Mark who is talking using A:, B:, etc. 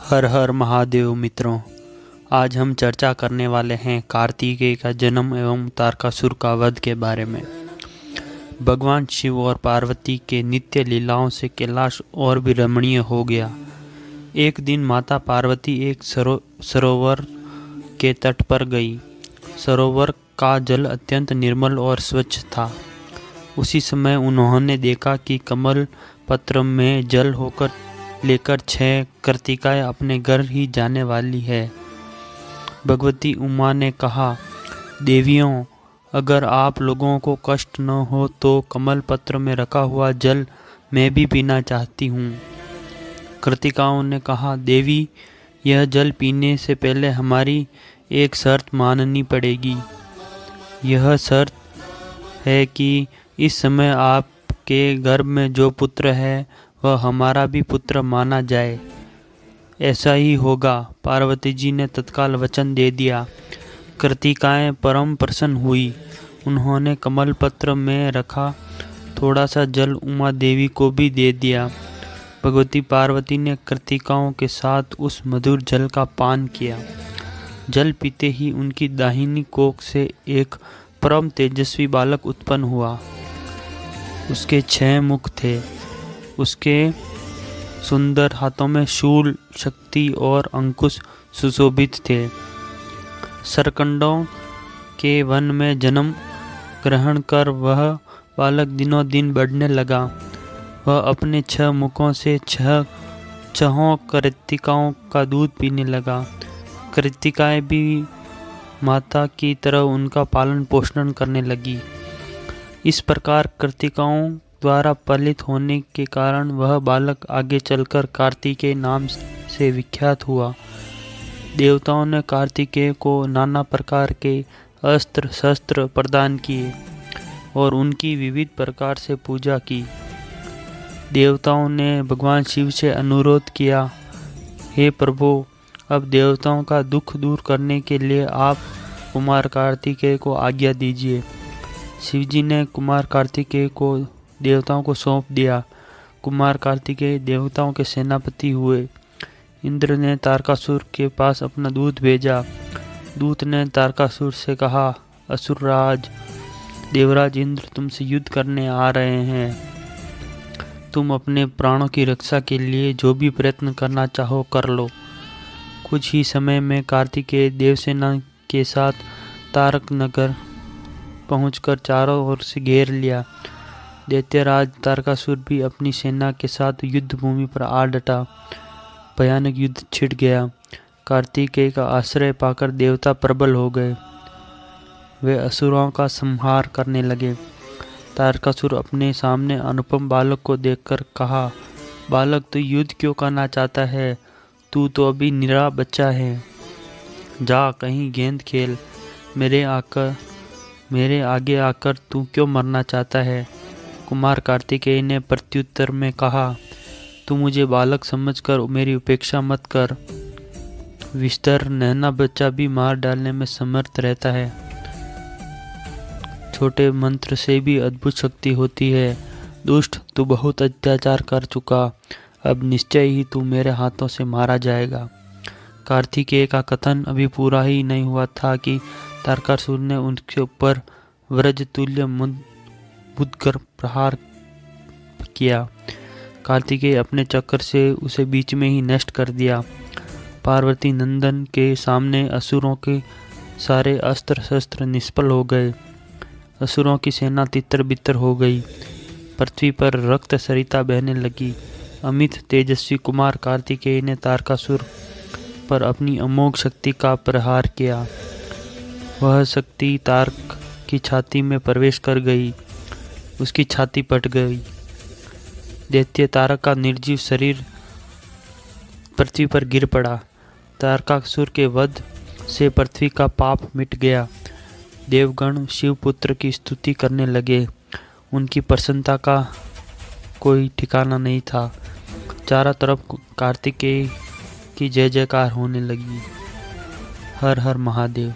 A: हर हर महादेव मित्रों, आज हम चर्चा करने वाले हैं कार्तिकेय का जन्म एवं तारकासुर का वध के बारे में। भगवान शिव और पार्वती के नित्य लीलाओं से कैलाश और भी रमणीय हो गया। एक दिन माता पार्वती एक सरोवर के तट पर गई। सरोवर का जल अत्यंत निर्मल और स्वच्छ था। उसी समय उन्होंने देखा कि कमल पत्र में जल होकर लेकर 6 कृतिकाएं अपने घर ही जाने वाली है। भगवती उमा ने कहा, देवियों, अगर आप लोगों को कष्ट न हो तो कमल पत्र में रखा हुआ जल मैं भी पीना चाहती हूँ। कृतिकाओं ने कहा, देवी, यह जल पीने से पहले हमारी एक शर्त माननी पड़ेगी। यह शर्त है कि इस समय आपके गर्भ में जो पुत्र है वह हमारा भी पुत्र माना जाए। ऐसा ही होगा। पार्वती जी ने तत्काल वचन दे दिया। कृतिकाएं परम प्रसन्न हुई। उन्होंने कमल पत्र में रखा थोड़ा सा जल उमा देवी को भी दे दिया। भगवती पार्वती ने कृतिकाओं के साथ उस मधुर जल का पान किया। जल पीते ही उनकी दाहिनी कोख से एक परम तेजस्वी बालक उत्पन्न हुआ। उसके 6 मुख थे। उसके सुंदर हाथों में शूल, शक्ति और अंकुश सुशोभित थे। सरकंडों के वन में जन्म ग्रहण कर वह बालक दिनों दिन बढ़ने लगा। वह अपने 6 मुखों से 6 कृतिकाओं का दूध पीने लगा। कृतिकाएं भी माता की तरह उनका पालन पोषण करने लगी। इस प्रकार कृतिकाओं द्वारा पालित होने के कारण वह बालक आगे चलकर कार्तिकेय नाम से विख्यात हुआ। देवताओं ने कार्तिकेय को नाना प्रकार के अस्त्र शस्त्र प्रदान किए और उनकी विविध प्रकार से पूजा की। देवताओं ने भगवान शिव से अनुरोध किया, हे प्रभु, अब देवताओं का दुख दूर करने के लिए आप कुमार कार्तिकेय को आज्ञा दीजिए। शिवजी ने कुमार कार्तिकेय को देवताओं को सौंप दिया। कुमार कार्तिकेय देवताओं के सेनापति हुए। इंद्र ने तारकासुर के पास अपना दूत भेजा। दूत ने तारकासुर से कहा, असुरराज, देवराज इंद्र तुमसे युद्ध करने आ रहे हैं। तुम अपने प्राणों की रक्षा के लिए जो भी प्रयत्न करना चाहो कर लो। कुछ ही समय में कार्तिकेय देवसेना के साथ तारक नगर पहुंचकर चारों ओर से घेर लिया। दैत्यराज तारकासुर भी अपनी सेना के साथ युद्ध भूमि पर आ डटा। भयानक युद्ध छिड़ गया। कार्तिकेय का आश्रय पाकर देवता प्रबल हो गए। वे असुरों का संहार करने लगे। तारकासुर अपने सामने अनुपम बालक को देखकर कहा, बालक, तू युद्ध क्यों करना चाहता है? तू तो अभी निरा बच्चा है। जा कहीं गेंद खेल। मेरे आगे आकर तू क्यों मरना चाहता है? कुमार कार्तिकेय ने प्रत्युत्तर में कहा, तू मुझे बालक समझकर मेरी उपेक्षा मत कर। विस्तर नन्हा बच्चा भी मार डालने में समर्थ रहता है। छोटे मंत्र से भी अद्भुत शक्ति होती है। दुष्ट, तू बहुत अत्याचार कर चुका। अब निश्चय ही तू मेरे हाथों से मारा जाएगा। कार्तिकेय का कथन अभी पूरा ही नहीं हुआ था कि तारकासुर ने उनके ऊपर वज्र तुल्य बुद्धकर प्रहार किया। कार्तिकेय अपने चक्र से उसे बीच में ही नष्ट कर दिया। पार्वती नंदन के सामने असुरों के सारे अस्त्र शस्त्र निष्फल हो गए। असुरों की सेना तितर बितर हो गई। पृथ्वी पर रक्त सरिता बहने लगी। अमित तेजस्वी कुमार कार्तिकेय ने तारकासुर पर अपनी अमोघ शक्ति का प्रहार किया। वह शक्ति तारक की छाती में प्रवेश कर गई। उसकी छाती फट गई। दैत्य तारक का निर्जीव शरीर पृथ्वी पर गिर पड़ा। तारकासुर के वध से पृथ्वी का पाप मिट गया। देवगण शिवपुत्र की स्तुति करने लगे। उनकी प्रसन्नता का कोई ठिकाना नहीं था। चारों तरफ कार्तिकेय की जय जयकार होने लगी। हर हर महादेव।